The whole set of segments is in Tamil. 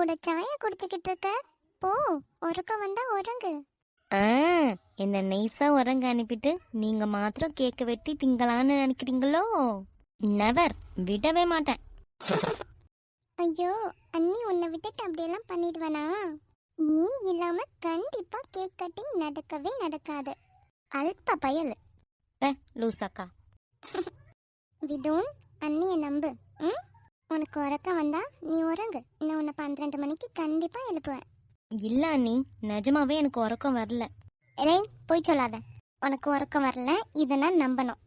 கூட சாயா குடிச்சுக்கிட்டு இருக்க. போ, உறக்கம் வந்தா உறங்கு. என்ன நைஸா உறங்க அனுப்பிட்டு நீங்க மாத்திரம் கேக்க வெட்டி திங்களான்னு நினைக்கிறீங்களோ? நெவர், விடவே மாட்டேன். ஐயோ, அண்ணி உன்னை விட்டுட்டு அப்படியெல்லாம் பண்ணிடுவேனா? நீ இல்லாம கண்டிப்பா கேக் கட்டிங் நடக்கவே நடக்காது. அல்ப பயல். லூசாக்கா. விதோன், அண்ணிய நம்பு. உனக்கு உறக்கம் வந்தா நீ உறங்கு. நான் உன்னை 12 மணிக்கு கண்டிப்பா எழுப்புவேன். இல்ல அண்ணி, நிஜமாவே எனக்கு உறக்கம் வரல. ஏய், போய் சொல்லாத. உனக்கு உறக்கம் வரல, இதை நான் நம்பணும்.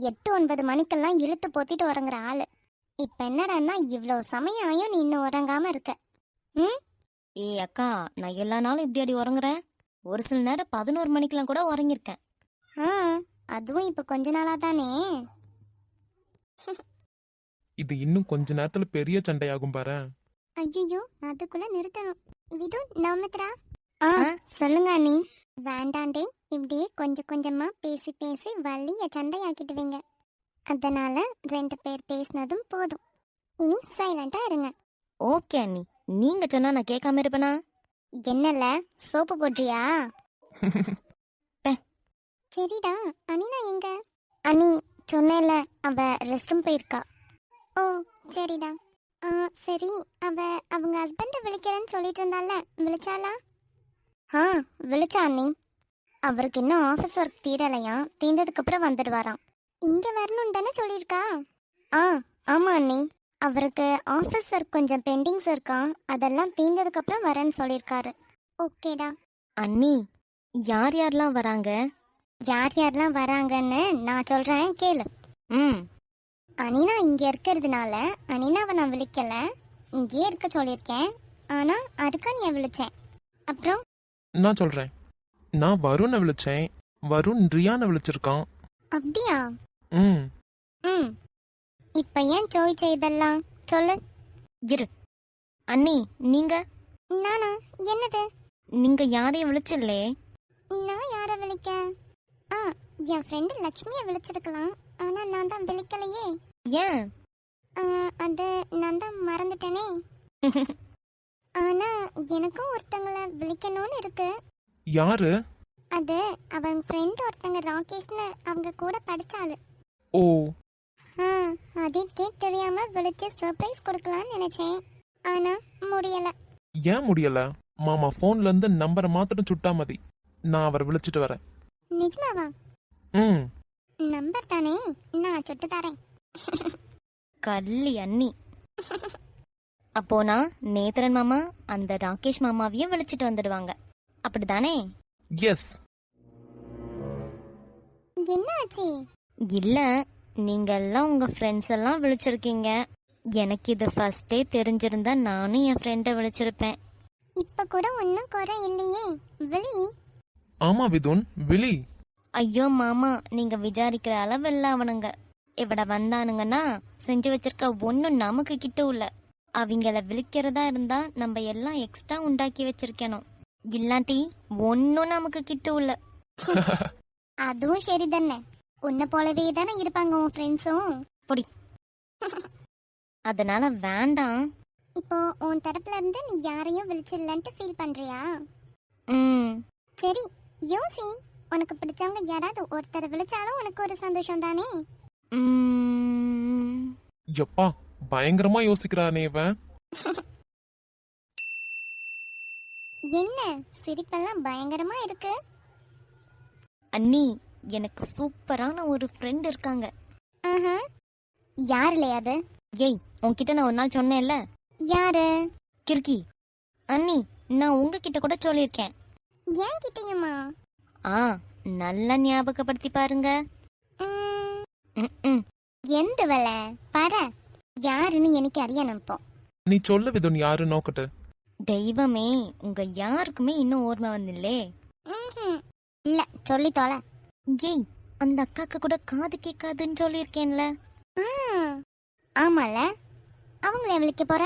8-9 மணிக்கெல்லாம் இழுத்து போத்திட்டு உறங்குற ஆளு. இப்ப என்னடான்னா இவ்வளவு சமயம் ஆயும் நீ இன்னும் உறங்காம இருக்க. ஏய் அக்கா, நான் எல்லா நாளும் இப்படி அடி உறங்குறேன். ஒரு சில நேரம் 11 மணிக்கெல்லாம் கூட உறங்கிருக்கேன். அதுவும் இப்ப கொஞ்ச நாளா தானே. இது இன்னும் கொஞ்ச நேரத்துல பெரிய சண்டையாகும் பாரு. ஐயோ, அதுக்குள்ள நிறுத்தணும். விது, நவமித்ரா. சொல்லுங்க அண்ணி. வேண்டாண்டே, இப்படியே கொஞ்சம் கொஞ்சமா பேசி பேசி வள்ளிய சண்டையாக்கிட்டுவீங்க. அதனால 2 பேர் பேசினதும் போதும். இனி சைலண்டா இருங்க. ஓகே அண்ணி, நீங்க சொன்னா நான் கேட்காம இருப்பேனா? என்னல, சோப்பு போட்றியா? சரிடா. அனினா எங்க? அனி சொன்னேல, அவ ரெஸ்ட் ரூம் போயிருக்கா. ஓ சரிடா. சரி, அவங்க ஹஸ்பண்ட விളിக்கிறேன்னு சொல்லிட்டு இருந்தால, விളിச்சாளா? விളിச்சா அண்ணி. அவருக்கு இன்னும் ஆஃபீஸ் ஒர்க் தீரலையா, தீர்ந்ததுக்கு அப்புறம் வந்துடுவாராம். இங்க வரணும் தானே சொல்லியிருக்கா? ஆமா அண்ணி. அவருக்கு ஆஃபீஸ் ஒர்க் கொஞ்சம் பெண்டிங்ஸ் இருக்கா, அதெல்லாம் தீர்ந்ததுக்கு அப்புறம் வரேன்னு சொல்லியிருக்காரு. ஓகேடா. அண்ணி, யார் யாரெல்லாம் வராங்க? யார் யாரெல்லாம் வராங்கன்னு நான் சொல்றேன், கேளு. அனினா இங்க இருக்கிறதுனால அனினாவை நான் விളിக்கல, இங்கேயே இருக்க சொல்லியிருக்கேன். ஆனா அதுக்கு நீ விളിச்சேன். அப்புறம் நான் சொல்றேன், நான் வருணை விളിச்சேன். வருண் ரியானை விളിச்சிருக்கான். அப்படியா? ம் இப்ப ஏன் சோய் செய்தெல்லாம் சொல்லு. இரு அண்ணி, நீங்க? நானா? என்னது? நீங்க யாரையும் விളിச்சில்லே? நான் யார விളിக்க? என் ஃப்ரெண்டு லக்ஷ்மியை விളിச்சிருக்கலாம். ஆனா நான் தான் விളിக்கலையே. ஏன்? அது நான் தான் மறந்துட்டேனே. ஆனா எனக்கும் ஒருத்தங்களை விളിக்கணும்னு இருக்கு. யாரு? அது அவங்க ஃப்ரெண்ட் ஒருத்தங்க, ராகேஷ்னு, அவங்க கூட படிச்சாளு. ஓ, அதுக்கே தெரியாம விളിச்சு சர்ப்ரைஸ் கொடுக்கலாம்னு நினைச்சேன். ஆனா முடியல. ஏன் முடியல? மாமா போன்ல இருந்து நம்பரை மாத்திரம் சுட்டா மதி. நான் அவரை விളിச்சிட்டு வரேன். நிஜமாவா? நம்பர் தானே, நான் சுட்டு தரேன். கள்ளி அண்ணி. அப்போ நான் நேத்ரன் மாமா அந்த ராகேஷ் மாமாவையும் விളിச்சிட்டு வந்துடுவாங்க, அப்படிதானே? எஸ். என்ன ஆச்சு? இல்ல, நீங்க எல்லாம் உங்க ஃப்ரெண்ட்ஸ் எல்லாம் விളിச்சிருக்கீங்க. எனக்கு இது ஃபர்ஸ்டே தெரிஞ்சிருந்தா நானும் என் ஃப்ரெண்டை விളിச்சிருப்பேன். இப்ப கூட ஒன்னும் குறை இல்லையே. விளி. ஆமா விதுன், விழி. ஐயோ மாமா, நீங்க விசாரிக்கிற அளவு இல்ல அவனுங்க. இவட வந்தானுங்கன்னா செஞ்சு வச்சிருக்க ஒன்னும் நமக்கு கிட்ட உள்ள. அவங்கள விളിக்கிறதா இருந்தா நம்ம எல்லாம் எக்ஸ்ட்ரா உண்டாக்கி வச்சிருக்கணும். இல்லாட்டி ஒன்னும் நமக்கு கிட்ட உள்ள. அதுவும் சரி தானே. உன்னை போலவே தானே இருப்பாங்க உன் ஃப்ரெண்ட்ஸும். பொடி. அதனால வேண்டாம். இப்போ உன் தரப்புல இருந்து நீ யாரையும் விളിச்சிடலன்ட்டு ஃபீல் பண்றியா? சரி, யோசி. உனக்கு பிடிச்சவங்க யாராவது ஒருத்தர் விളിச்சாலும் உனக்கு ஒரு சந்தோஷம் தானே. எப்பா, பயங்கரமா யோசிக்கிறானே இவன். என்ன சிரிப்பெல்லாம் பயங்கரமா இருக்கு? அண்ணி, எனக்கு சூப்பரான ஒரு ஃப்ரெண்ட் இருக்காங்க. யாருலையா அது? ஏய், உன்கிட்ட நான் ஒரு நாள் சொன்னேன்ல. யாரு? கிறுக்கி. அண்ணி, நான் உங்ககிட்ட கூட சொல்லியிருக்கேன். ஏன் கிட்டயுமா? நல்லா ஞாபகப்படுத்தி பாருங்க. எந்த வேலை பாரு, யாருன்னு எனக்கு அறியணும். இப்போ நீ சொல்லு விதுன், யாரு நோக்கட்டு. தெய்வமே, உங்க யாருக்குமே இன்னும் ஓர்மை வந்தில்லே? இல்ல, சொல்லி தொலை. ஏய், அந்த அக்காக்கு கூட காது கேட்காதுன்னு சொல்லியிருக்கேன்ல. ஆமால, அவங்கள விളിக்க போற?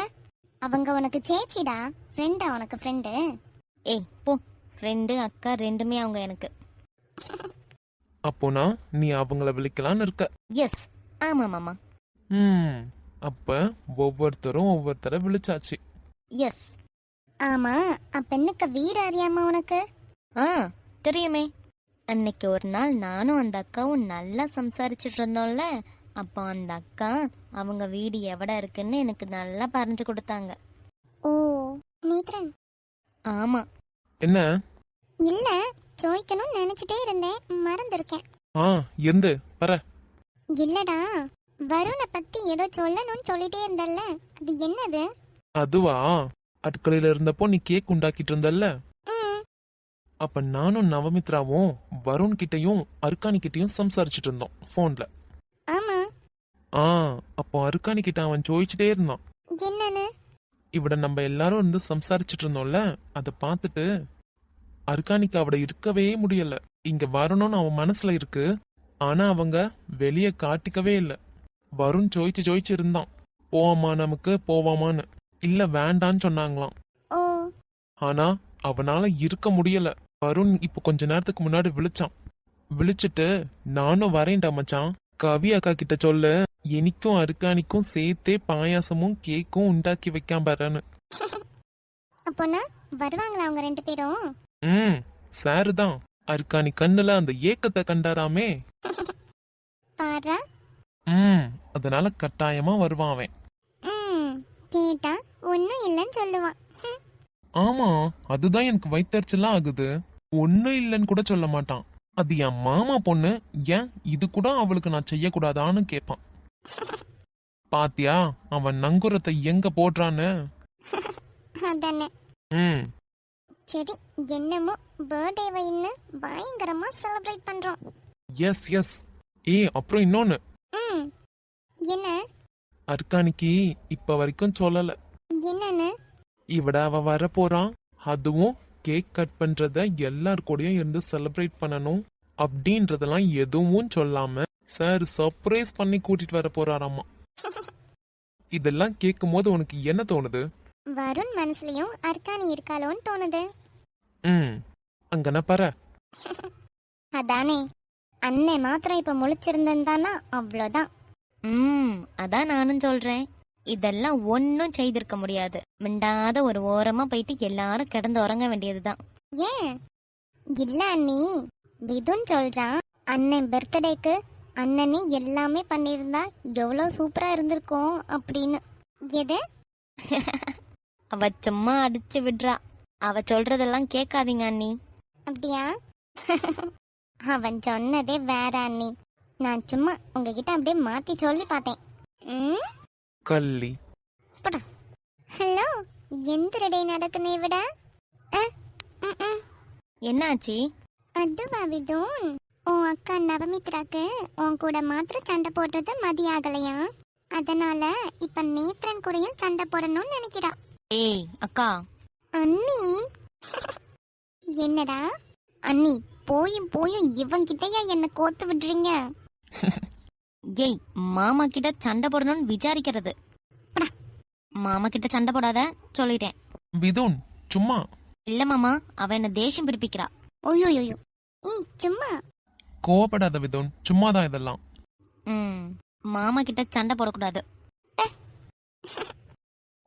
அவங்க உனக்கு சேச்சிடா, ஃப்ரெண்டா உனக்கு ஃப்ரெண்டு. ஏய் போ, ஃப்ரெண்டு அக்கா ரெண்டுமே அவங்க எனக்கு. அப்போனா நீ அவங்கள விളിக்கலான்னு இருக்க? எஸ், ஆமா மாமா. அப்ப ஒவ்வொருத்தரும் ஒவ்வொருத்தரை விളിச்சாச்சு. எஸ். ஆமா, அப்பெண்ணுக்கு வீடு அறியாம உனக்கு? ஆ தெரியுமே. அன்னைக்கு ஒரு நாள் நானும் அந்த அக்காவும் நல்லா சம்சாரிச்சிட்டு இருந்தோம்ல, அப்போ அந்த அக்கா அவங்க வீடு எவட இருக்குன்னு எனக்கு நல்லா பறிஞ்சு கொடுத்தாங்க. ஓ, நேத்ரன். ஆமா. என்ன? இல்ல, ചോദിக்கணும்னு நினைச்சிட்டே இருந்தேன், மறந்துருக்கேன். ஆ எந்து பர. இல்லடா, வருணை பத்தி ஏதோ சொல்லணும்னு சொல்லிட்டே இருந்தல்ல, அது என்னது? அதுவா, அடுக்கலையில இருந்தப்போ நீ கேக் உண்டாக்கிட்டு இருந்தல்ல, ம், அப்ப நானும் நவமித்ராவும் வருண் கிட்டயும் அர்க்கானி கிட்டயும் சம்சாரிச்சிட்டு இருந்தோம் போன்ல. ஆமா. ஆ அப்போ அர்க்கானி கிட்ட அவன் ஜோதிச்சுட்டே இருந்தான். என்னன்னு? இவட நம்ம எல்லாரும் இருந்து சம்சாரிச்சிட்டு இருந்தோம்ல, அதை பார்த்துட்டு அர்க்கானிக்கு அவட இருக்கவே முடியல. இங்க வரணும்னு அவன் மனசுல இருக்கு, ஆனா அவங்க வெளிய காட்டிக்கவே இல்ல. வருண் ஜோதிச்சு இருந்தான், போவாமா நமக்கு போவாமான்னு. இல்ல வேண்டான்னு சொன்னாங்களாம். ஓ, ஆனா அவனால இருக்க முடியல. வருண் இப்ப கொஞ்ச நேரத்துக்கு முன்னாடி விழிச்சிட்டு நானும் வரேன்டா மச்சான், கவி அக்கா கிட்ட சொல்லு, எனக்கும் அருக்கானிக்கும் சேர்த்தே பாயாசமும் கேக்கும் உண்டாக்கி வைக்காம பாருன்னு. அப்போனா வருவாங்களா அவங்க 2 பேரும்? ம் சாரு தான். அருக்கானி கண்ணுல அந்த ஏக்கத்தை கண்டாராமே. பாரா. ம் அதனால கட்டாயமா வருவான் அவன். ம், கேட்டா ஒன்னும் இல்லைன்னு சொல்லுவான். ஆமா, அதுதான் எனக்கு வயித்தறிச்சலா ஆகுது. ஒன்னும் இல்லைன்னு கூட சொல்ல மாட்டான். அது என் மாமா பொண்ணு, ஏன் இது கூட அவளுக்கு நான் செய்யக்கூடாதான்னு கேட்பான். பாத்தியா அவன் நங்குரத்தை எங்க போடுறான்னு. அதானே. ம் சரி, என்னமோ பர்த்டேவை இன்னும் பயங்கரமா செலிப்ரேட் பண்றோம். Yes yes. அப்புறம் இன்னொன்னு, ம், என்ன? அர்க்கானிக்கு இப்ப வரைக்கும் சொல்லல. என்னன்னு? இவட அவ வர போறான், அதுவும் கேக் கட் பண்றத எல்லார் கூடயும் இருந்து செலிப்ரேட் பண்ணணும் அப்படின்றதெல்லாம் எதுவும் சொல்லாம சார் சர்ப்ரைஸ் பண்ணி கூட்டிட்டு வர போறாராமா. இதெல்லாம் கேட்கும் போது உனக்கு என்ன தோணுது? வருண் மனசுலயும் அர்க்கானி இருக்காளோன்னு தோணுது. ம் அங்கன பாரு. அதானே, அண்ணன் மாத்திரம் இப்ப முழிச்சிருந்தானா அவ்வளவுதான். அதான் நானும் சொல்றேன். இதெல்லாம் ஒன்னும் செய்திருக்க முடியாது. மிண்டாத ஒரு ஓரமா போயிட்டு எல்லாரும் கிடந்து உறங்க வேண்டியதுதான். ஏன் இல்ல அண்ணி, விதுன் சொல்றான் அண்ணன் பர்த்டேக்கு அண்ணனே எல்லாமே பண்ணியிருந்தா எவ்வளவு சூப்பரா இருந்திருக்கும் அப்படின்னு. எது? அவ சும்மா அடிச்சு விடுறா. அவ சொல்றதெல்லாம் கேட்காதீங்க அண்ணி. அப்படியா? அவன் சொன்னதே வேற அண்ணி. நான் சும்மா உங்ககிட்ட அப்படியே மாத்தி சொல்லி பார்த்தேன். ம், கள்ளி. ஹலோ, எந்த டே நடக்குனே விட? என்னாச்சு? அதுவா விதுன், உன் அக்கா நவமித்ராக்கு உன் கூட மாத்திரம் சண்டை போடுறது மதியாகலையா, அதனால இப்ப நேத்ரன் கூடயும் சண்டை போடணும்னு நினைக்கிறா. ஏய் அக்கா. அண்ணி. என்னடா அண்ணி, போயும் போயும் இவங்கிட்டயா என்ன கோத்து விடுறீங்க? ஏய், மாமா கிட்ட சண்டை போடணும்னு விசாரிக்கிறது. மாமா கிட்ட சண்டை போடாத சொல்லிட்டேன். விதுன் சும்மா. இல்ல மாமா, அவ என்ன தேசம் பிடிப்பிக்கிறா. ஓயோயோயோ, ஏய் சும்மா. கோவப்படாத விதுன், சும்மாதான் இதெல்லாம். மாமா கிட்ட சண்டை போடக்கூடாது.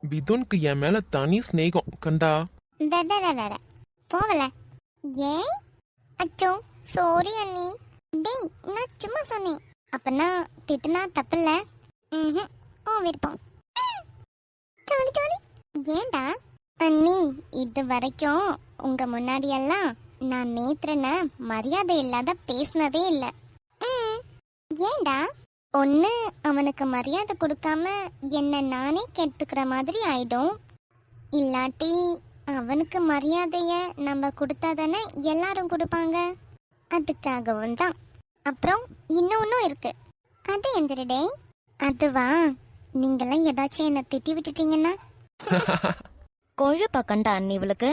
விதுனுக்கு என் மேல தனி ஸ்நேகம் கண்டா. வேற போவல. ஏய் அச்சோ, சாரி அண்ணி. டேய், நான் சும்மா சொன்னேன். அப்பனா திட்டுனா தப்பில்ல. ஓ விருப்பம். Jolly jolly. ஏண்டா அண்ணி, இது வரைக்கும் உங்க முன்னாடி எல்லாம் நான் நேத்ரனை மரியாதை இல்லாத பேசினதே இல்ல. ஏண்டா? ஒண்ணு அவனுக்கு மரியாதை கொடுக்காம என்ன நானே கெடுத்துக்கிற மாதிரி ஆயிடும், இல்லாட்டி அவனுக்கு மரியாதைய நம்ம கொடுத்தாதானே எல்லாரும் கொடுப்பாங்க. அதுக்காகவும் தான். அப்புறம் இன்னொன்னும் இருக்கு. அது எந்திரடே. அதுவா, நீங்களாம் ஏதாச்சும் என்ன திட்டி விட்டுட்டீங்கன்னா? கொழுப்பா கண்டா அண்ணி இவளுக்கு.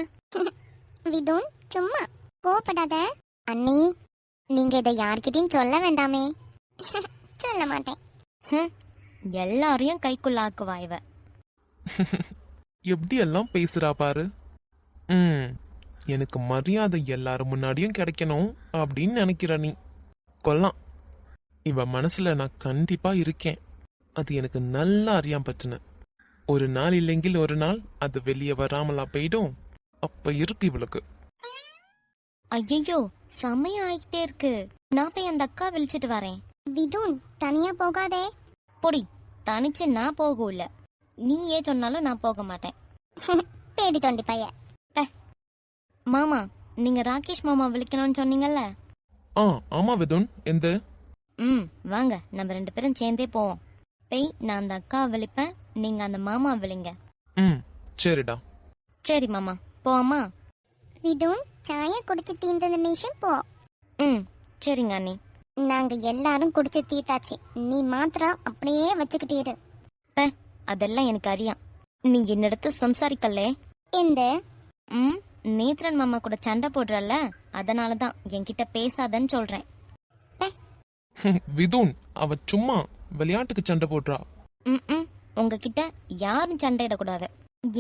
விதுன் சும்மா கோபப்படாத. அண்ணி, நீங்க இதை யார்கிட்டயும் சொல்ல வேண்டாமே. சொல்ல மாட்டேன். எல்லாரையும் கைக்குள்ள ஆக்குவா இவ. எப்படி எல்லாம் பேசுறா பாரு. எனக்கு மரியாதை எல்லாரும் முன்னாடியும் கிடைக்கணும் அப்படின்னு நினைக்கிற நீ. கொல்லாம். இவ மனசுல நான் கண்டிப்பா இருக்கேன், அது எனக்கு நல்லா அறியாம பச்சுன. ஒரு நாள் இல்லைங்கில் ஒரு நாள் அது வெளியே வராமலா போயிடும். அப்ப இருக்கு இவளுக்கு. ஐயோ சமயம் ஆகிட்டே இருக்கு. நான் போய் அந்த அக்கா விழிச்சிட்டு வரேன். விதுன் தனியா போகாதே. பொடி, தனிச்சு நான் போகல. நீ ஏன் சொன்னாலும் நான் போக மாட்டேன். பேடி தொண்டி பைய. மாமா, நீங்க ராகேஷ் மாமா விழிக்கணும்னு சொன்னீங்கல்ல? ஆமா விதுன். எந்த வாங்க, நம்ம 2 பேரும் சேர்ந்தே போவோம். போய் நான் அந்த அக்கா விழிப்பேன், நீங்க அந்த மாமா விழிங்க. சரிடா. சரி மாமா, போவாமா? விதுன் சாயா குடிச்சு தீர்ந்த நிமிஷம் போ. சரிங்க அண்ணி. நாங்க எல்லாரும் குடிச்சு தீத்தாச்சு. நீ மாத்திரம் அப்படியே வச்சுக்கிட்டே. அதெல்லாம் எனக்கு அறியாம். நீ என்னிடத்து சம்சாரிக்கல்லே. எந்த நேத்ரன் மாமா கூட சண்டை போடுறல்ல, அதனாலதான் என்கிட்ட பேசாதன்னு சொல்றேன். விதுன் அவ சும்மா விளையாட்டுக்கு சண்டை போடுறா. உங்ககிட்ட யாரும் சண்டையிடக்கூடாது.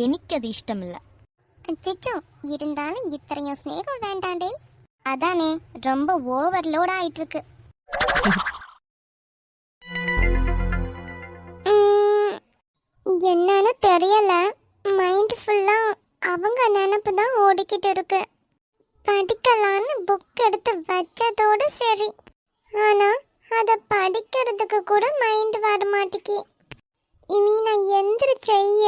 எனக்கு அது இஷ்டம் இல்ல. அச்சோ, இருந்தாலும் இத்தனையும் ஸ்நேகம் வேண்டாண்டே. அதானே ரொம்ப ஓவர்லோட் ஆயிட்டு இருக்கு. என்னன்னு தெரியல. மைண்ட் ஃபுல்லா அவங்க நினப்பு தான் ஓடிக்கிட்டு இருக்கு. படிக்கலான்னு புக் எடுத்து வச்சதோட சரி, ஆனா அத படிக்கிறதுக்கு கூட மைண்ட் வர மாட்டேங்கி. இனி நான் எந்திர செய்ய.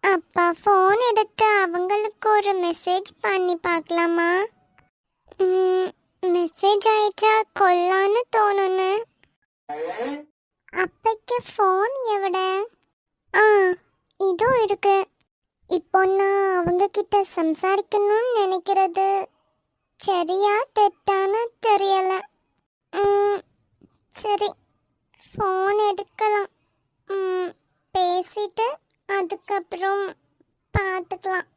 அப்பா ஃபோன் எடுத்து அவங்களுக்கு ஒரு மெசேஜ் பண்ணி பார்க்கலாமா? மெசேஜ் ஆயிடுச்சா கொல்லான்னு தோணுன்னு. அப்பைக்கு ஃபோன் எவிட? இதுவும் இருக்கு. இப்போ நான் அவங்க கிட்ட சம்சாரிக்கணும்னு நினைக்கிறது சரியா தெட்டான்னு தெரியல. சரி, ஃபோன் எடுக்கலாம். பேசிட்டு அதுக்கப்புறம் பார்த்துக்கலாம்.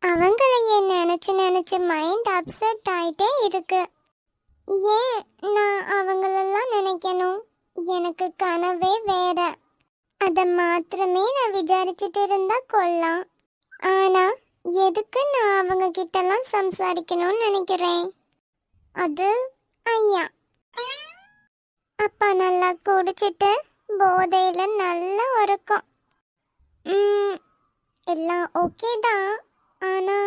அவங்களையே நினச்சி நினச்சி மைண்ட் அப்செட் ஆகிட்டே இருக்கு. ஏன் நான் அவங்களெல்லாம் நினைக்கணும்? எனக்கு கனவே வேற. அதை மாத்திரமே நான் விசாரிச்சுட்டு இருந்தா கொல்லாம். ஆனா எதுக்கு நான் அவங்க கிட்டலாம் சம்சாரிக்கணும்னு நினைக்கிறேன்? அது ஐயா. அப்பா நல்லா குடிச்சிட்டு போதையில நல்லா உறக்கம். எல்லாம் ஓகே தான், ஆனா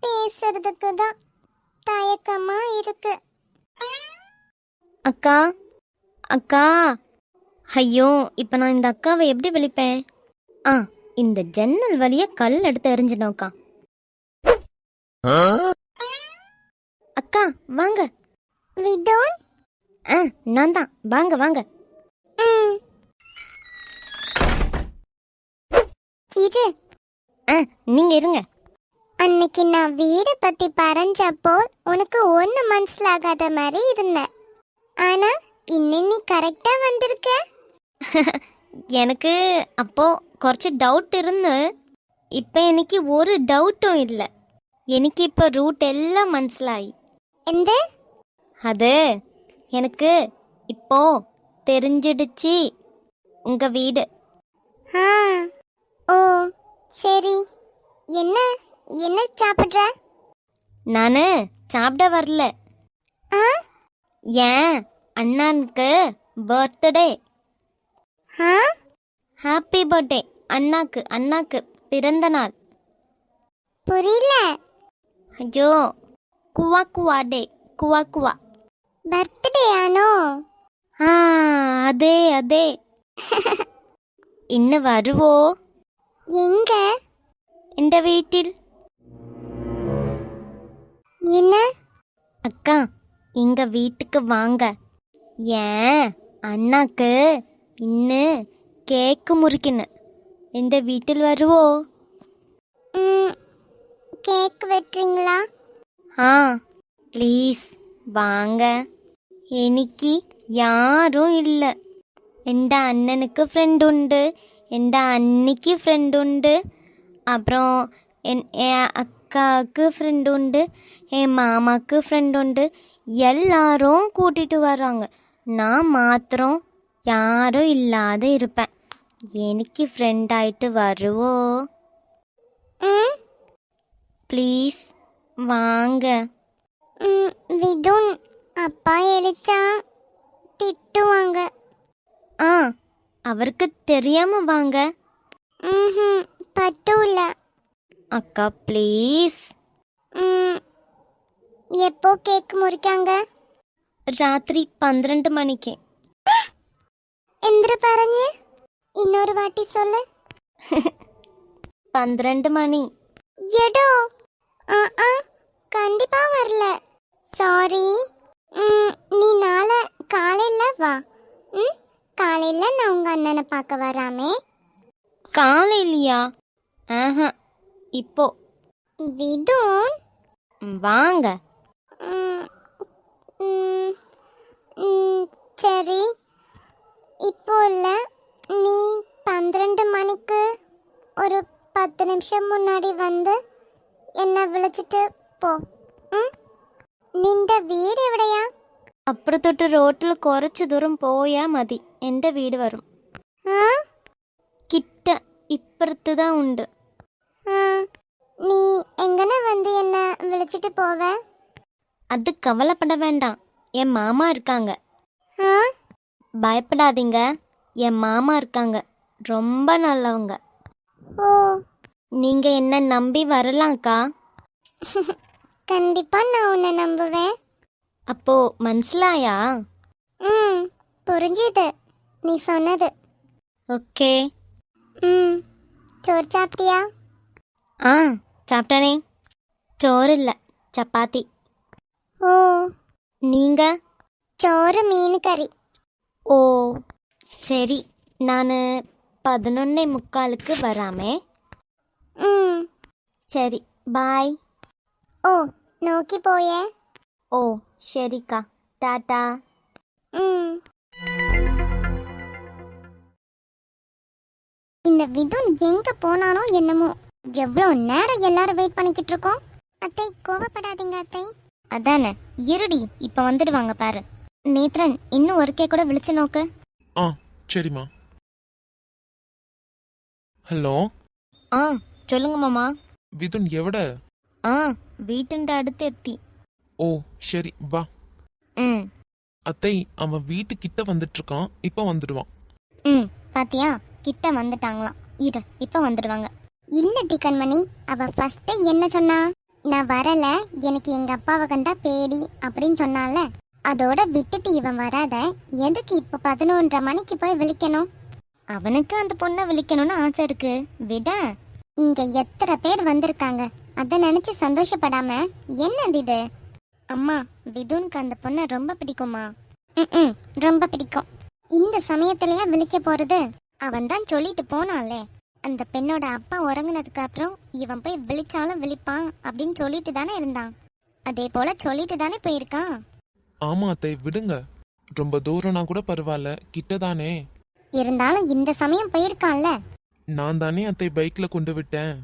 பேசுறதுக்கு தான் தயக்கமா இருக்கு. அக்கா அக்கா, ஐயோ இப்ப நான் இந்த அக்காவை எப்படி விழிப்பேன்? இந்த ஜன்னல் வழியா கல் எடுத்து எறிஞ்சினோக்கா. அக்கா வாங்க. விதோன்? நான் தான். வாங்க வாங்க. இரு. நீங்க இருங்க. அன்னைக்கு நான் வீட பத்தி பறஞ்சப்போ உனக்கு ஒண்ணு மனசிலாகாத மாதிரி இருந்த. ஆனா இன்னும் நீ கரெக்டா வந்திருக்க. எனக்கு அப்போ കുറച്ച് டவுட் இருந்து, இப்போ எனக்கு ஒரு டவுட்டும் இல்லை. எனக்கு இப்போ ரூட் எல்லாம் മനസ്സിലായി. எந்த? அது எனக்கு இப்போ தெரிஞ்சிடுச்சு, உங்க வீடு. ஓ சரி. என்ன என்ன சாப்பிட்ற? நான் சாப்பிட வரல. ஏன் அண்ணானுக்கு பர்த்டே. ஹாப்பி பர்த்டே அண்ணாக்கு. அண்ணாக்கு பிறந்த நாள். புரியல. ஐயோ, குவா குவா டே. குவா குவா பர்த்டே ஆனோ? அதே அதே. இன்னும் வருவோ? எங்க? இந்த வீட்டில். என்ன? அக்கா எங்க வீட்டுக்கு வாங்க. ஏன் அண்ணாக்கு இன்னும் கேக்கு முறிக்கணு. இந்த வீட்டில் வருவோ? கேக் வெட்டுறீங்களா? ப்ளீஸ் வாங்க. എനിക്ക് யாரும் இல்லை. എൻ്റെ അണ്ണനുക്ക് ഫ്രണ്ട് ഉണ്ട്, എൻ്റെ അണ്ണിക്ക് ഫ്രണ്ട് ഉണ്ട്, அப்புறம் என் அக்காவுக்கு ஃப்ரெண்டு உண்டு, என் மாமாவுக்கு ஃப்ரெண்டு உண்டு. எல்லாரும் கூட்டிகிட்டு வர்றாங்க. நான் மாத்திரம் யாரும் இல்லாத இருப்பேன். எனக்கு ஃப்ரெண்ட் ஆயிட்டு வருவோ? ப்ளீஸ் வாங்க. விதுன், அப்பா எழுச்சா திட்டுவாங்க. அவருக்கு தெரியாம வாங்க. ம் பட்டும் இல்லை. அக்கா ப்ளீஸ். எப்போ கேக் முறிக்காங்க? രാത്രി 12 മണിക്ക്. എന്തിനു പറഞ്ഞ്? இன்னொரு வாட்டி சொல்லு. 12 மணி. எடோ கண்டிப்பா வரல. சாரி. நீ நாளை காலையில வா. காலையில நான் உங்க அண்ணனை பார்க்க வராமே. காலையிலையா? ஆஹா, இப்போ விதுன். வாங்க. ம், ம், ம், சரி இப்போ இல்லை. நீ 12 மணிக்கு ஒரு 10 நிமிஷம் முன்னாடி வந்து என்னை വിളിച്ചിട്ട് പോ. നിന്റെ വീട് എവിടെയാ? അപ്പുറത്തോട്ട് റോട്ടിൽ കുറച്ച് ദൂരം പോയാ മതി, എൻ്റെ വീട് വരും. ആ? കിട്ട ഇപ്പുറത്ത് தான் ഉണ്ട്. ആ, നീ എങ്ങനെ வந்து என்னை വിളിച്ചിട്ട് போவே? அது கவலைப்பட வேண்டாம், என் மாமா இருக்காங்க. ஆ? பயப்படாதீங்க, என் மாமா இருக்காங்க, ரொம்ப நல்லவங்க. ஓ, நீங்க என்ன நம்பி வரலாம்க்கா. கண்டிப்பா நான் உன்னை நம்புவேன். அப்போ மனசிலாயா? புரிஞ்சுது நீ சொன்னது. ஓகே. சோறு சாப்பிட்டியா? ஆ சாப்பிட்டனே. சோறு இல்லை, சப்பாத்தி. ஓ, நீங்க? சோறு மீன் கறி. ஓ சரி, நான் 11:45 வராமே. சரி, பாய். ஓ, നോക്കി പോയേ. ஓ சரிக்கா, டாட்டா. இந்த விதுன் எங்க போனானோ என்னமோ. எவ்வளோ நேரம் எல்லாரும் வெயிட் பண்ணிக்கிட்டு இருக்கோம். அத்தை கோபப்படாதீங்க அத்தை. அதானே, இருடி, இப்போ வந்துடுவாங்க பாரு. நேத்ரன், இன்னும் ஒருக்கே கூட விழிச்சு நோக்கு. ஆ சரிம்மா. ஹலோ. ஆ சொல்லுங்க மாமா. விதுன் எவட? ஆ வீட்டுண்ட அடுத்து எத்தி. ஓ சரி வா. ம் அத்தை, அவன் வீட்டுக்கிட்ட வந்துட்டு இருக்கான், இப்போ வந்துடுவான். பாத்தியா, கிட்ட வந்துட்டாங்களாம். இரு, இப்போ வந்துடுவாங்க. இல்ல கண்மணி, அவ ஃபர்ஸ்ட் என்ன சொன்னா? நான் வரல, எனக்கு எங்க அப்பாவை கண்டா பேடி அப்படின்னு சொன்னால. அதோட விட்டுட்டு இவன் வராத, எதுக்கு இப்ப 11:30 மணிக்கு போய் விழிக்கணும்? அவனுக்கு அந்த பொண்ணை விழிக்கணும்னு ஆசை இருக்கு, விட. இங்க எத்தனை பேர் வந்திருக்காங்க, அதை நினைச்சு சந்தோஷப்படாம என்னது இது? அம்மா, விதுனுக்கு அந்த பொண்ணை ரொம்ப பிடிக்குமா? ரொம்ப பிடிக்கும். இந்த சமயத்திலயா விழிக்க போறது? அவன் தான் சொல்லிட்டு போனான்லே, அந்த பெண்ணோட அப்பா உறங்குனதுக்கு அப்புறம் இவன் போய் விழிச்சாலும் விழிப்பான் அப்படின்னு சொல்லிட்டு தானே இருந்தான். அதே போல சொல்லிட்டு தானே போயிருக்கான். ஆமா அத்தை, விடுங்க. ரொம்ப தூரம்னா கூட பரவாயில்ல, கிட்டதானே. இருந்தாலும் இந்த சமயம் போயிருக்கான்ல. நான் தானே அத்தை பைக்ல கொண்டு விட்டேன்.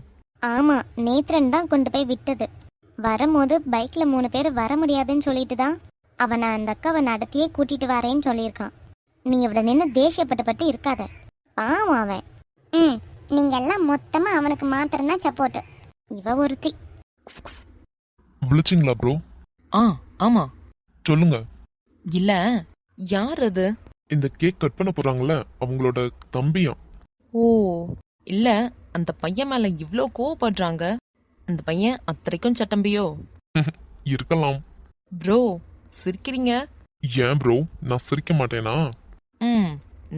ஆமா, நேத்ரன் தான் கொண்டு போய் விட்டது. வரும்போது பைக்ல 3 பேர் வர முடியாதுன்னு சொல்லிட்டு தான் அவனை அந்த அக்காவை நடத்தியே கூட்டிட்டு வரேன்னு சொல்லியிருக்கான். நீ இவட நின்று தேசியப்பட்டு இருக்காத, பாவம் அவன். நீங்க எல்லாம் மொத்தமா அவனுக்கு மாத்திரம் தான் சப்போர்ட். இவ ஒருத்தி. விழிச்சிங்களா ப்ரோ? ஆமா. சொல்லுங்க. இல்ல, யார் அது? இந்த கேக் கட் பண்ண போறாங்கல்ல, அவங்களோட தம்பியா. ஓ இல்ல, அந்த பையன் மேல இவ்ளோ கோவப்படுறாங்க. அந்த பையன் அத்தனைக்கும் சட்டம்பியோ? இருக்கலாம். ப்ரோ சிரிக்கிறீங்க? ஏன் ப்ரோ, நான் சிரிக்க மாட்டேனா?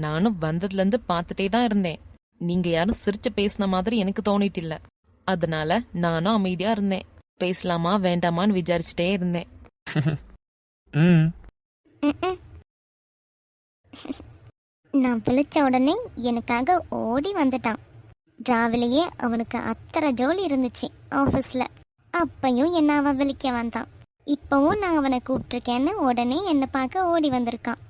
நானும் வந்ததுல இருந்து பார்த்துட்டே தான் இருந்தேன். நீங்க யாரும் சிரிச்சு பேசின மாதிரி எனக்கு தோணிட்டு இல்ல. அதனால நானும் அமைதியா இருந்தேன். பேசலாமா வேண்டாமான்னு விசாரிச்சுட்டே இருந்தேன். நான் விழிச்ச உடனே எனக்காக ஓடி வந்துட்டான். டிராவிலேயே அவனுக்கு அத்தனை ஜோலி இருந்துச்சு ஆஃபீஸ்ல. அப்பையும் என்ன அவன் விழிக்க வந்தான். இப்பவும் நான் அவனை கூப்பிட்டுருக்கேன்னு உடனே என்னை பார்க்க ஓடி வந்திருக்கான்.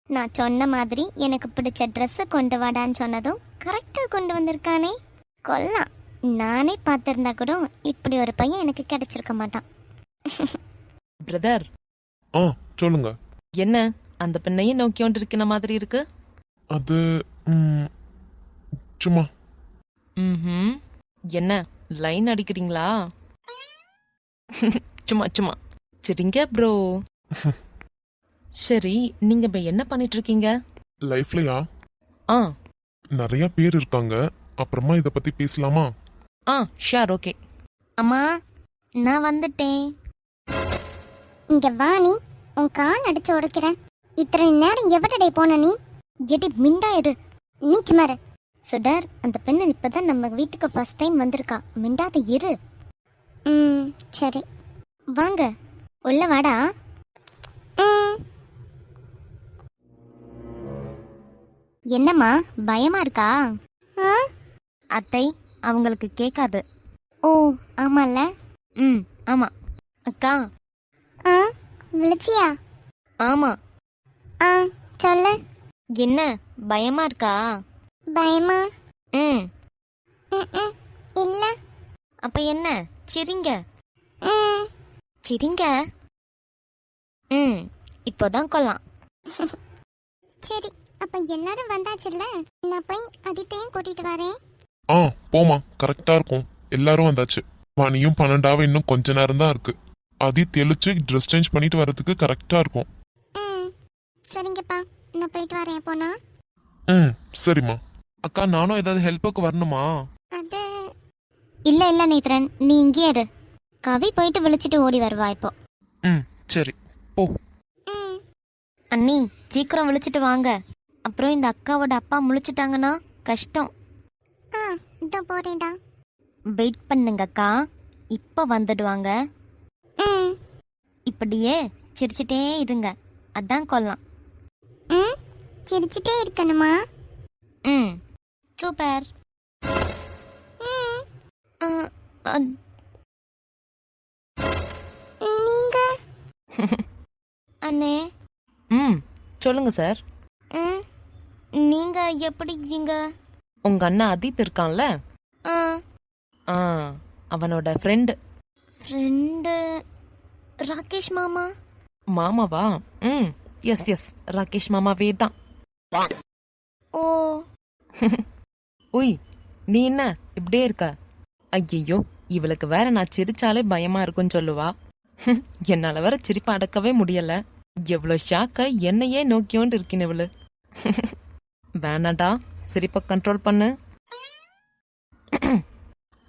நான் சொன்ன மாதிரி எனக்கு பிடிச்ச ட்ரெஸ்ஸை கொண்டு வாடான்னு சொன்னதும் கரெக்டாக கொண்டு வந்திருக்கானே. கொல்லாம், நானே பார்த்துருந்தா கூட இப்படி ஒரு பையன் எனக்கு கிடைச்சிருக்க மாட்டான். பிரதர், சொல்லுங்க. என்ன அந்த பெண்ணையும் நோக்கி கொண்டு இருக்கிற மாதிரி இருக்கு? அது சும்மா. என்ன லைன் அடிக்கிறீங்களா? சும்மா சும்மா. சரிங்க ப்ரோ. சரி, நீங்க இப்ப என்ன பண்ணிட்டு இருக்கீங்க? லைஃப்லயா? ஆ நிறைய பேர் இருக்காங்க, அப்புறமா இத பத்தி பேசலாமா? ஆ ஷூர், ஓகே. அம்மா நான் வந்துட்டேன். இங்க வா நீ, உன் கால் அடிச்சு உடைக்கிறேன். இத்தனை நேரம் எவடடே போன நீ? எடி மிண்டாயிரு. நீ சுமாரு. சுடர், அந்த பெண்ணு இப்பதான் நம்ம வீட்டுக்கு ஃபர்ஸ்ட் டைம் வந்திருக்கா. மிண்டாத இரு. ம் சரி. வாங்க உள்ள வாடா. ம் என்னம்மா பயமா இருக்கா? ஆ அத்தை, அவங்களுக்கு கேட்காது. ஓ ஆமால. ம் ஆமா. அக்கா. ஆ விളിச்சியா? ஆமா. ஆ சொல்லு. என்ன பயமா இருக்கா? பயமா? ம். ம் இல்ல. அப்ப என்ன? சிரிங்க ம் சிரிங்க. ம் இப்போதான் கொல்லாம். சரி, அப்ப எல்லாரும் வந்தாச்சுல்ல, நான் போய் அதித்தையும் கூட்டிட்டு வரேன். ஆ போமா, கரெக்டா இருக்கும். எல்லாரும் வந்தாச்சு. மணியும் 12 இன்னும் கொஞ்ச நேரம் தான் இருக்கு. அதி தெளிச்சு ட்ரெஸ் சேஞ்ச் பண்ணிட்டு வரதுக்கு கரெக்டா இருக்கும். ம் சரிங்கப்பா, நான் போயிட்டு வரேன். போனா ம் சரிம்மா. அக்கா, நானும் ஏதாவது ஹெல்ப்புக்கு வரணுமா? அது இல்ல இல்ல நேத்ரன், நீ இங்கே இரு. கவி போயிட்டு விழிச்சிட்டு ஓடி வருவா இப்போ. ம் சரி, போ. ம் அண்ணி சீக்கிரம் விழிச்சிட்டு வாங்க. அப்புறம் இந்த அக்காவோட அப்பா முழிச்சிட்டாங்கன்னா கஷ்டம். ஆ இதோ போறேன்டா. வெயிட் பண்ணுங்க அக்கா, இப்ப வந்துடுவாங்க. ம் இப்படியே சிரிச்சிட்டே இருங்க, அதான் கொல்லாம். ம் சிரிச்சிட்டே இருக்கணுமா? ம் சூப்பர். ம் ஆ, அ- நீங்க அண்ணே. ம் சொல்லுங்க சார். ம் நீங்க எப்படி இங்க? உங்க அண்ணா அதித் இருக்கான்ல, ஆ ஆ அவனோட ஃப்ரெண்டு. ஃப்ரெண்டு ராகேஷ் மாமா. மாமாவா? ம் எஸ் எஸ், ராகேஷ் மாமாவே தான். ஓ உய், நீ என்ன இப்படியே இருக்க? ஐயையோ, இவளுக்கு வேற நான் சிரிச்சாலே பயமா இருக்குன்னு சொல்லுவா. என்னால வேற சிரிப்பை அடக்கவே முடியல. எவ்வளவு ஷாக்க என்னையே நோக்கியோண்டு இருக்கேன் இவளு. வேணாடா, சிரிப்பை கண்ட்ரோல் பண்ணு.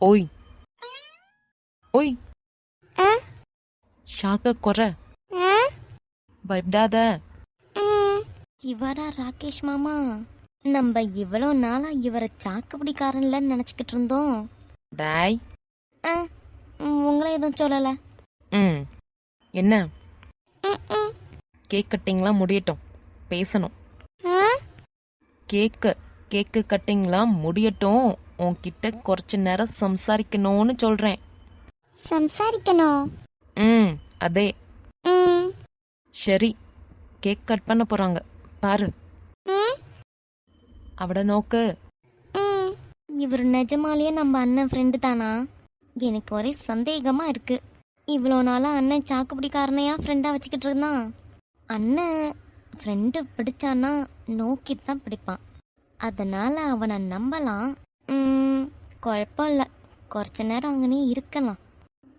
ஓய் ஓய், ஆ ஷாக்க குறை, ஆ பயப்படாத. ம் இவரா ராகேஷ் மாமா? நம்ம இவ்வளோ நாளா இவரை சாக்குப்பிடிக்காரன்லன்னு நினச்சிக்கிட்டு இருந்தோம். டாய். ஆ, உங்களை எதுவும் சொல்லலை. ம் என்ன? ம் ம் கேக் கட்டிங்லாம் முடியட்டும், பேசணும். ஆ கேக்கு கட்டிங்லாம் முடியட்டும், உன்கிட்ட കുറച്ച് நேரம் സംസാരിക്കണോன்னு சொல்றேன். சம்சாரிக்கணும். ம் அதே. ம் சரி, கேக் கட் பண்ண போறாங்க பாரு. ம் அவட நோக்கு. ம் இவர் நிஜமாலேயே நம்ம அண்ணன் ஃப்ரெண்டு தானா? எனக்கு ஒரே சந்தேகமா இருக்கு. இவ்வளோ நாளா அண்ணன் சாக்குப்பிடிக்காரனையா ஃப்ரெண்டா வச்சுக்கிட்டு இருந்தான். அண்ணன் ஃப்ரெண்டு பிடிச்சானா நோக்கி தான் பிடிப்பான். அதனால அவனை நம்பலாம். குழப்பம் இல்லை, കുറച്ച് நேரம் அங்கனே இருக்கலாம்.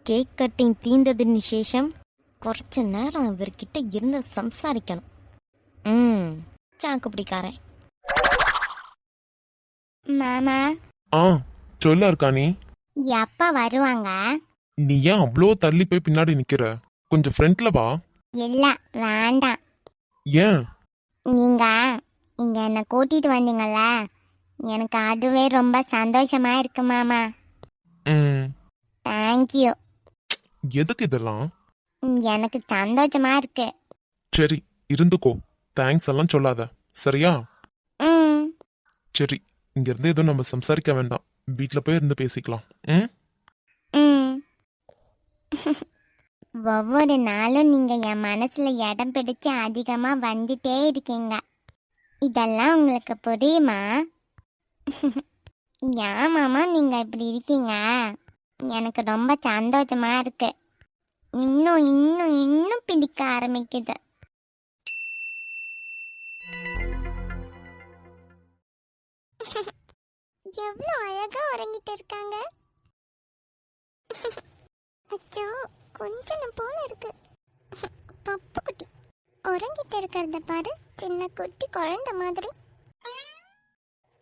கேக் கட்டிங் தீந்ததின் சேஷம் കുറച്ച് நேரம் இவர்கிட்ட இருந்து சம்சாரிக்கணும். சாக்குப்பிடிக்காரன். மாமா ஆ சொல்ல இருக்கா நீ? எப்ப வருவாங்க? நீ ஏன் அவ்வளோ தள்ளி போய் பின்னாடி நிக்கிற? கொஞ்சம் ஃப்ரண்ட்ல வா. இல்ல வேண்டாம். ஏன்? நீங்க இங்க என்ன கூட்டிட்டு வந்தீங்கல்ல, எனக்கு அதுவே ரொம்ப சந்தோஷமா இருக்கு மாமா. ம் தேங்க்யூ. எதுக்கு இதெல்லாம்? எனக்கு சந்தோஷமா இருக்கு. சரி இருந்துக்கோ, தேங்க்ஸ் எல்லாம் சொல்லாத, சரியா? ம் சரி, இங்க இருந்து எதுவும் நம்ம சம்சாரிக்க வேண்டாம், வீட்ல போய் இருந்து பேசிக்கலாம். ம் ம் ஒவ்வொரு நாளும் நீங்க என் மனசுல இடம் பிடிச்சு அதிகமா வந்துட்டே இருக்கீங்க. இதெல்லாம் உங்களுக்கு புரியுமா? ஏன் மாமா நீங்க இப்படி இருக்கீங்க? எனக்கு ரொம்ப சந்தோஷமா இருக்கு. இன்னும் இன்னும் இன்னும் பிடிக்க ஆரம்பிக்குது. எவ்வளவு அழகா உறங்கிட்டு இருக்காங்க. அச்சோ, கொஞ்சம் போல இருக்கு. பப்பு குட்டி உறங்கிட்டு இருக்கிறத பாரு, சின்ன குட்டி குழந்தை மாதிரி.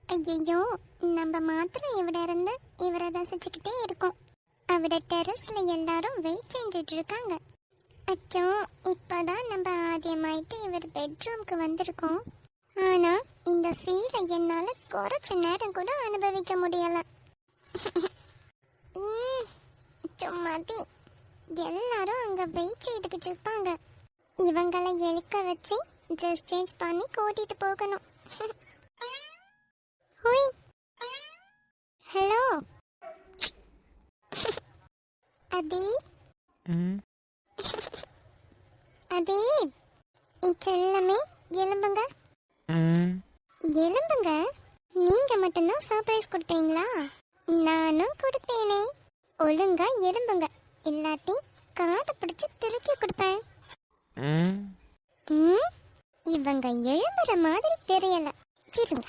ஐயோ, நம்ம மாத்திரம் இவட இருந்து இவரை ரசிச்சுக்கிட்டே இருக்கோம். அவட டெரஸ்ல எல்லாரும் வெயிட் செஞ்சுட்டு இருக்காங்க. அச்சோ, இப்பதான் நம்ம ஆதியமாயிட்டு இவர் பெட்ரூம்க்கு வந்திருக்கோம். ஆனா இந்த ஃபீலை என்னால குறைச்ச நேரம் கூட அனுபவிக்க முடியல. சும்மாதி எல்லாரும் அங்க வெயிட் செய்துக்கிட்டு இருப்பாங்க. இவங்களை எழுக்க வச்சு ட்ரெஸ் சேஞ்ச் பண்ணி கூட்டிட்டு போகணும். ஹோய், ஹலோ அதி, ம் அதி, செல்லமே எலும்புங்க, ம் எலும்புங்க. நீங்க மட்டும்தான் சர்ப்ரைஸ் கொடுப்பீங்களா? நானும் கொடுப்பேனே. ஒழுங்கா எலும்புங்க, இல்லாட்டி காதை பிடிச்சு திருக்கி கொடுப்பேன். ம் ம், இவங்க எழும்புற மாதிரி தெரியல. இருங்க.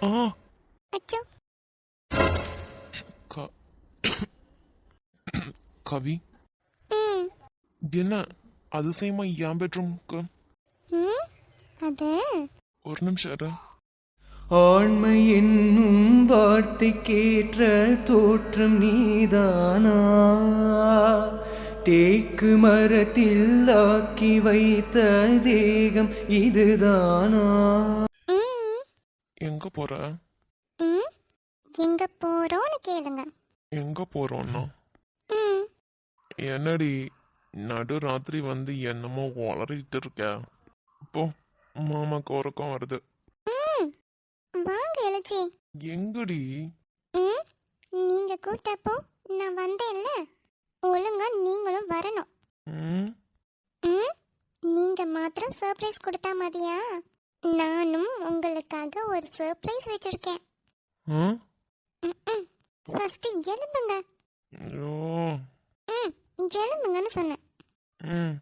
ஆ அச்சோ, க- கவி, ம் என்ன அதிசயமா என் பெட்ரூம்க்கு? ம், அது ஒரு நிமிஷம் இரு. ஆண்மை என்னும் வார்த்தைக்கேற்ற தோற்றம் நீதானா? தேக்கு மரத்தில் ஆக்கி வைத்த தேகம் இதுதானா? ம் எங்க போற? ம், எங்க போறோம்னு கேளுங்க. எங்க போறோம்னா? ம், என்னடி நடு ராத்திரி வந்து என்னமோ வளரிட்டு இருக்க? போ, மாமாக்கு உறக்கம் வருது. ம், வாங்க எழுச்சி. எங்கடி? ம், நீங்க கூட்டப்போ நான் வந்தேன்ல, ஒழுங்கா நீங்களும் வரணும். ம் ம், நீங்க மாத்திரம் சர்ப்ரைஸ் கொடுத்தா மதியா? நானும் உங்களுக்காக ஒரு சர்ப்ரைஸ் வச்சிருக்கேன். ஆ? ஃபர்ஸ்ட் எலும்புங்க. ஐயோ. ம், எலும்புங்கன்னு சொன்னேன். ம்.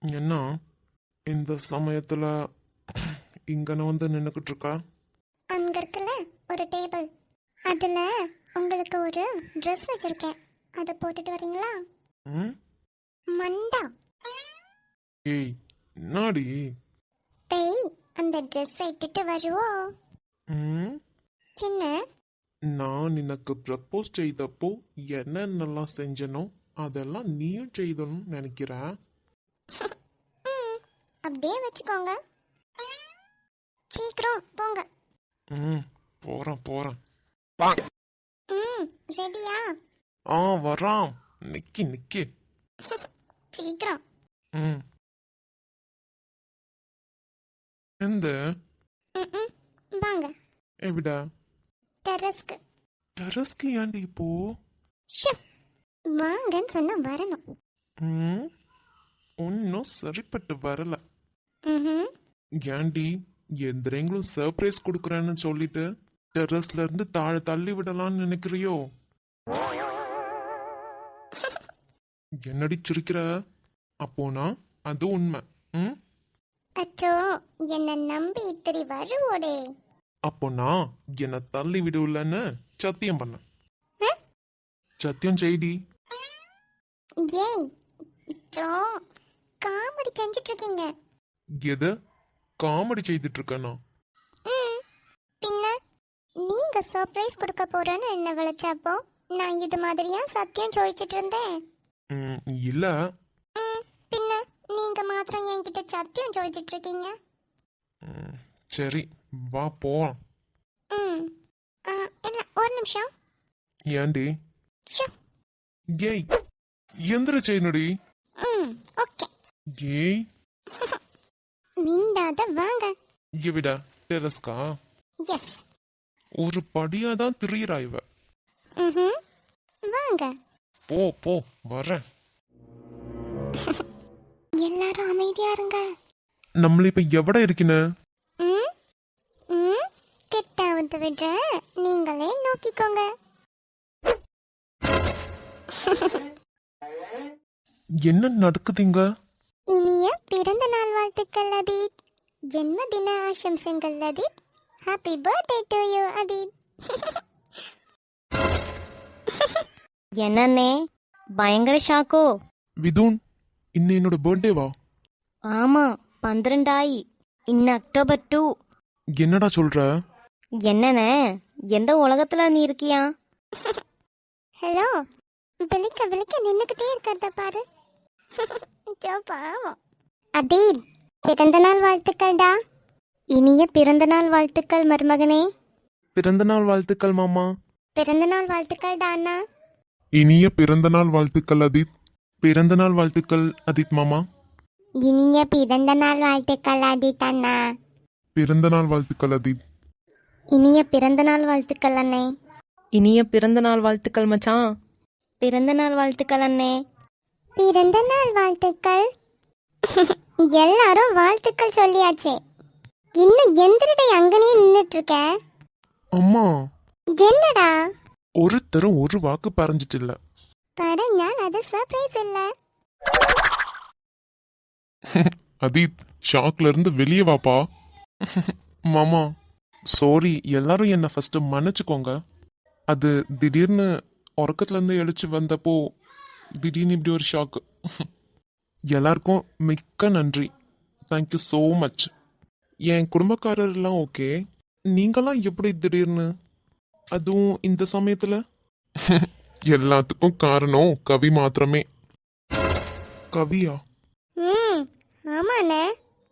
என்ன இந்த சமயத்துல இங்கன வந்து நின்னுக்கிட்டு இருக்கா? அங்க இருக்குல்ல ஒரு டேபிள், அதுல உங்களுக்கு ஒரு ட்ரெஸ் வச்சிருக்கேன். அதை போட்டுட்டு வரீங்களா? ம்? மண்டா ஏய், என்னாடி? பேய், அந்த ட்ரெஸ்ஸை இட்டுட்டு வருவோம். ம்? என்ன? நான் எனக்கு ப்ரப்போஸ் செய்தப்போ என்னென்னலாம் செஞ்சனோ அதெல்லாம் நீயும் செய்தணும்னு நினைக்கிறேன். ம், அப்படியே வச்சுக்கோங்க. சீக்கிரம் போங்க. ம், போறேன். ம், ரெடியா? ஆ, வரான். நிக்கி. சீக்கிரம். ம். எந்த ம், வாங்க எவிடா? டெரஸ்க்கு. டெரஸ்க்கு ஏன்டி இப்போ? ஷு, வாங்கன்னு சொன்னா வரணும். ம், ஒன்னும் சரிப்பட்டு வரல. ம்ஹும். ஏன்டி எந்திரங்களும் சர்ப்ரைஸ் கொடுக்குறேன்னு சொல்லிட்டு டெரஸ்ல இருந்து தாழ தள்ளி விடலாம்னு நினைக்கிறியோ? என்னடி சிரிக்கிற? அப்போனா அது உண்மை. ம்? அச்சோ, என்ன நம்பி இத்திரி வருவோடே. அப்போ நான் என்னை தள்ளி விடுவில்லன்னு சத்தியம் பண்ண. சத்தியம் செய்டி. ஏய், அச்சோ, காமெடி செஞ்சிட்டு இருக்கீங்க. எது காமெடி செய்துட்டு இருக்கேனா? ம், பின்ன நீங்க சர்ப்ரைஸ் கொடுக்க போறேன்னு என்ன விளைச்சப்போ நான் இது மாதிரியா சத்தியம் ചോദിച്ചിட்டு இருந்தேன்? ம், இல்ல. ம், பின்ன நீங்க மாத்திரம் என்கிட்ட சத்தியம் ചോദിച്ചിட்டு இருக்கீங்க. ம், சரி, வா போலாம். ம், இல்ல, ஒரு நிமிஷம். ஏண்டி? ஷு, ஏய், எந்திர செய்யணுடி. ம், ஓகே. ஏய், மிண்டாத வாங்க. இங்க விட டெரஸ்கா எஸ். ஒரு படியாதான் திரியிறா இவ. ம்ஹும். வாங்க. போ வரேன். எல்லாரும் அமைதியா இருங்க. நம்மள இப்ப எவட இருக்கின? ம், ம், கிட்டாவது விட நீங்களே நோக்கிக்கோங்க. என்ன நடக்குதுங்க? இனிய பிறந்த நாள் வாழ்த்துக்கள் அதீத். ஜென்மதின ஆசம்சங்கள் Atheeth. Happy birthday to you Atheeth. என்னன்னே பயங்கர ஷாக்கோ? விதுன், இன்னும் என்னோட பர்த்டேவா? ஆமா, 12 ஆயி. இன்னும் அக்டோபர் 2. என்னடா சொல்ற? என்னண்ணே, எந்த உலகத்துல நீ இருக்கியா? ஹலோ, விழிக்க விழிக்க நின்னுக்கிட்டே இருக்கிறத பாரு. ஜோ பாவம். அதீத், பிறந்தநாள் வாழ்த்துக்கள்டா. இனிய பிறந்தநாள் வாழ்த்துக்கள் மருமகனே. பிறந்தநாள் வாழ்த்துக்கள் மாமா. பிறந்தநாள் வாழ்த்துக்கள்டா அண்ணா. இனிய பிறந்தநாள் வாழ்த்துக்கள் அதித். பிறந்தநாள் வாழ்த்துக்கள் அதித் மாமா. இனிய பிறந்தநாள் வாழ்த்துக்கள் ஆதித் அண்ணா. பிறந்தநாள் வாழ்த்துக்கள் அதித். இனிய பிறந்தநாள் வாழ்த்துக்கள் அண்ணே. இனிய பிறந்த நாள் வாழ்த்துக்கள் மச்சான். பிறந்த நாள் வாழ்த்துக்கள் அண்ணே. பிறந்தநாள் வாழ்த்துக்கள். எல்லாரும் வாழ்த்துக்கள் சொல்லியாச்சே, இன்னும் எந்திரடை அங்கனே நின்னுட்டு இருக்க? அம்மா, என்னடா ஒருத்தரும் ஒரு வாக்கு பறஞ்சிட்டு இல்ல. பரஞ்சால் அது சர்ப்ரைஸ் இல்ல. அதித், ஷாக்ல இருந்து வெளியே வாப்பா. மாமா சாரி, எல்லாரும் என்ன ஃபர்ஸ்ட் மன்னிச்சுக்கோங்க. அது திடீர்னு உறக்கத்துல இருந்து எழுச்சு வந்தப்போ திடீர்னு இப்படி ஒரு ஷாக்கு. எல்லாருக்கும் மிக்க நன்றி. Thank you so much. என் குடும்பக்காரர் எல்லாம் ஓகே. நீங்களாம் எப்படி திடீர்னு, அதுவும் இந்த சமயத்துல? எல்லாத்துக்கும் காரணம் கவி மாத்திரமே. கவியா? ஆமாண்ணே,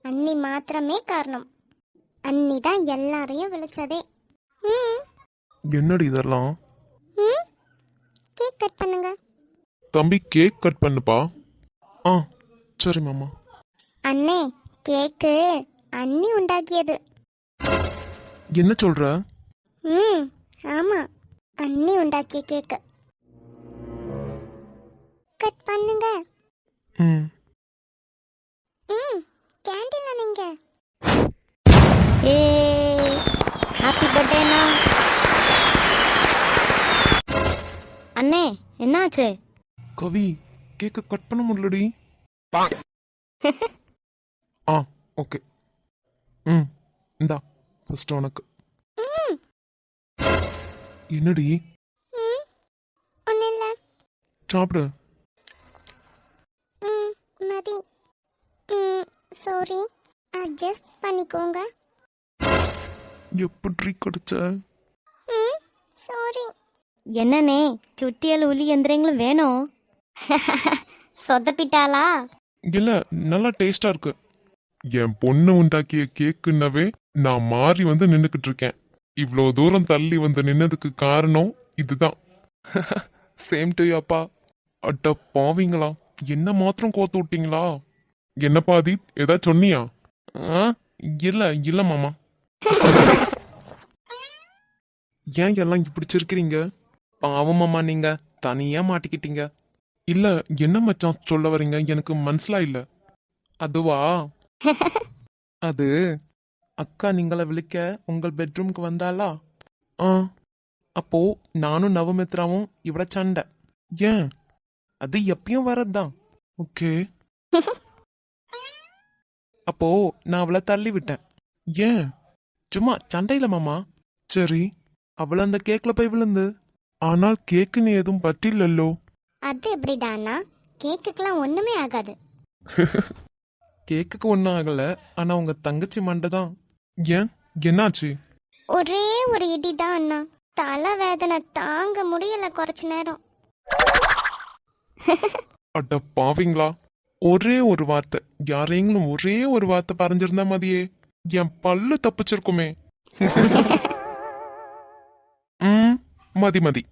அன்னி மாத்திரமே காரணம். அன்னி தான் எல்லாரையும் விழிச்சதே. என்னடி இதெல்லாம்? கேக் கட் பண்ணுங்க. தம்பி, கேக் கட் பண்ணுப்பா. ஆ சரி மாமா. அண்ணே, கேக்கு அன்னி உண்டாக்கியது. என்ன சொல்ற? ஆமா, அன்னி உண்டாக்கிய கேக்கு. கட் பண்ணுங்க. ம் கேண்டீன்ல நீங்க. ஏ ஹாப்பி பர்த்டேண்ணா. அண்ணே, என்னாச்சு? கவி, கேக்க கட் பண்ண முடியலடி. ஆ ஓகே. இந்தா ஃபர்ஸ்ட் உனக்கு. என்னடி? ஒன்னும் இல்ல. சாப்பிடு. மதி. சாரி, அட்ஜஸ்ட் பண்ணிக்கோங்க. எப்படி கிடைச்ச? சாரி. என்னண்ணே, சுட்டியல் உளி எந்திரங்களும் வேணும். சொதப்பிட்டாளா? இல்ல, நல்லா டேஸ்டா இருக்கு. என் பொண்ணு உண்டாக்கிய கேக்குன்னவே நான் மாறி வந்து நின்னுக்கிட்டு இருக்கேன். இவ்வளோ தூரம் தள்ளி வந்து நின்னதுக்கு காரணம் இதுதான். சேம் டு அப்பா. அட்ட பாவீங்களா, என்ன மாத்திரம் கோத்து விட்டீங்களா? என்னப்பா அதித், ஏதாவது சொன்னியா? இல்ல இல்ல மாமா. ஏன் எல்லாம் இப்படி சிரிக்கிறீங்க? பாவம் மாமா, நீங்க தனியா மாட்டிக்கிட்டீங்க. இல்ல, என்ன மச்சான் சொல்ல வரீங்க? எனக்கு மனசுலா இல்ல. அதுவா, அது அக்கா நீங்கள விழிக்க உங்கள் பெட்ரூம்க்கு வந்தாளா? அப்போ நானும் நவமித்ராவும் இவட சண்டை. ஏன்? அது எப்பயும் வரதுதான். ஓகே. அப்போ நான் அவளை தள்ளி விட்டேன். ஏன்? சும்மா சண்டையில மாமா. சரி, அவளை அந்த கேக்ல போய் விழுந்து. ஆனால் கேக்குன்னு எதுவும் பற்றில்லோ. அது எப்படிடாண்ணா? கேக்குக்கெல்லாம் ஒண்ணுமே ஆகாது. கேக்குக்கு ஒன்றும் ஆகல, ஆனா உங்க தங்கச்சி மண்டை தான். ஏன், என்னாச்சு? ஒரே ஒரு இடிதான் அண்ணா. தலை வேதனை தாங்க முடியல கொஞ்ச நேரம். அட பாவீங்களா, ஒரே ஒரு வார்த்தை, யாரையும் ஒரே ஒரு வார்த்தை பறஞ்சிருந்தா மதியே என் பல்லு தப்பிச்சிருக்குமே. மதி மதி,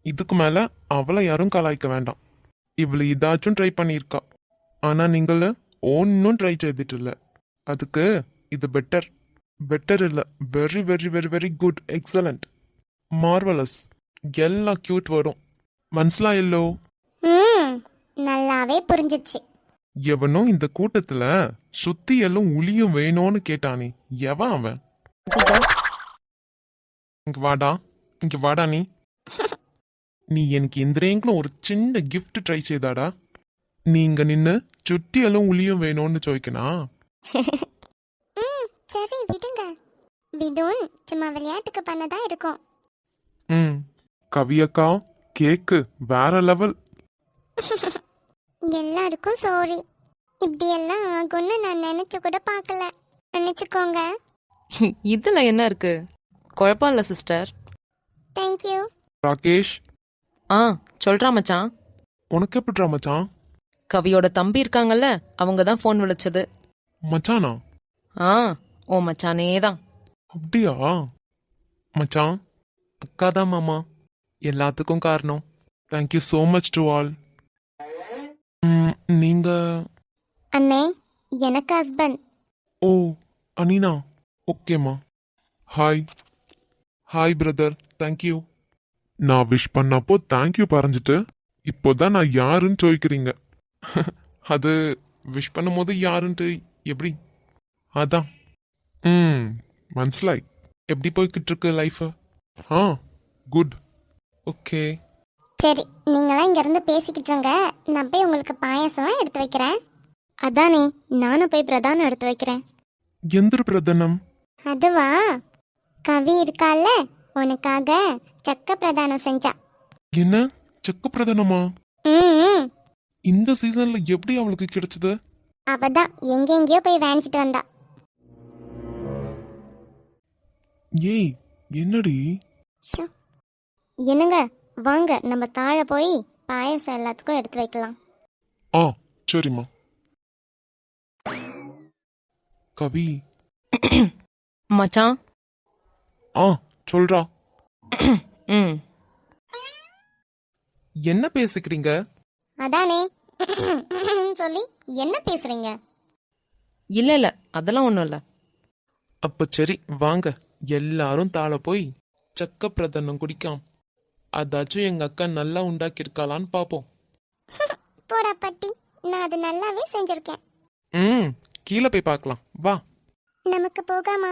இதுக்கு மேல அவளை யாரும் கலாய்க்க வேண்டாம். இவளு இதாச்சும் ட்ரை பண்ணியிருக்கா, ஆனா நீங்கள ஒன்னும் ட்ரை செய்துட்டு இல்ல. அதுக்கு இது பெட்டர். பெட்டர் இல்ல, very very very very good, excellent, marvellous, எல்லாம் கியூட் வரும். மனசுலா இல்லோ? நல்லாவே புரிஞ்சிச்சு. எவனோ இந்த கூட்டத்துல சுத்தி எல்லாம் உளியும் வேணும்னு கேட்டானே, எவன் அவன்? இங்க வாடா, இங்க வாடா. நீ எனக்கு எந்திரேங்களும் ஒரு சின்ன கிஃப்ட் ட்ரை செய்தாடா. நீங்க நின்னு சுத்தி எல்லாம் உளியும் வேணும்னு ചോദിക്കனா? சரி விடுங்க. விதுன் சும்மா விளையாட்டுக்கு பண்ணதா இருக்கும். கவியக்கா, கேக்கு வேற லெவல். எல்லாருக்கும் சாரி. இப்படியெல்லாம் ஆகும்னு நான் நினைச்சு கூட பார்க்கல. நினைச்சுக்கோங்க. இதுல என்ன இருக்கு? குழப்பம் இல்ல சிஸ்டர். தேங்க்யூ. ராகேஷ், ஆ சொல்றா மச்சான். உனக்கு எப்படிடா மச்சான்? கவியோட தம்பி இருக்காங்கல்ல, அவங்க தான் ஃபோன் விളിச்சது. மச்சானா? ஆ ஓ மச்சானே தான். அப்படியா? மச்சான், அக்கா தான் மாமா எல்லாத்துக்கும் காரணம். Thank you so much to all. நீங்க? அண்ணே, எனக்கு ஹஸ்பண்ட். ஓ அனினா, ஓகேம்மா. ஹாய். Hi brother, thank you. நான் விஷ் பண்ணப்போ தேங்க்யூ பறஞ்சிட்டு இப்போதான் நான் யாருன்னு ചോദിக்கிறீங்க. அது விஷ் பண்ணும்போது யாருன்ட்டு எப்படி? அதான். மனசிலாய். எப்படி போய்கிட்டு இருக்கு லைஃப்? ஆ குட். ஓகே. சரி, நீங்களாம் இங்கேருந்து பேசிக்கிட்டு இருங்க. நான் போய் உங்களுக்கு பாயாசம் எடுத்து வைக்கிறேன். அதானே, நானும் போய் பிரதானம் எடுத்து வைக்கிறேன். எந்திர பிரதனம்? அதுவா, கவி இருக்கால, உனக்காக சக்க பிரதானம் செஞ்சா. என்ன செக்கு பிரதனமா? ம், இந்த சீசன்ல எப்படி அவளுக்கு கிடைச்சது? அவதான் எங்கெங்கேயோ போய் வாங்கிச்சிட்டு வந்தா. ஏய் என்னடி? ஷோ. என்னங்க, வாங்க நம்ம தாழ போய் பாயாசம் எல்லாத்துக்கும் எடுத்து வைக்கலாம். ஆ சரிம்மா. கவி. மச்சான். ஆ சொல்றா. ம் என்ன பேசிக்கிறீங்க? அதானே சொல்லி என்ன பேசுறீங்க? இல்ல இல்ல, அதெல்லாம் ஒண்ணும் இல்ல. அப்ப சரி வாங்க எல்லாரும் தாழ போய் சக்க பிரதனம் குடிக்காம். அதாச்சும் எங்க அக்கா நல்லா உண்டாக்கியிருக்காளான்னு பாப்போம். போடா பட்டி, நான் அது நல்லாவே செஞ்சிருக்கேன். கீழே போய் பார்க்கலாம் வா. நமக்கு போகாமா?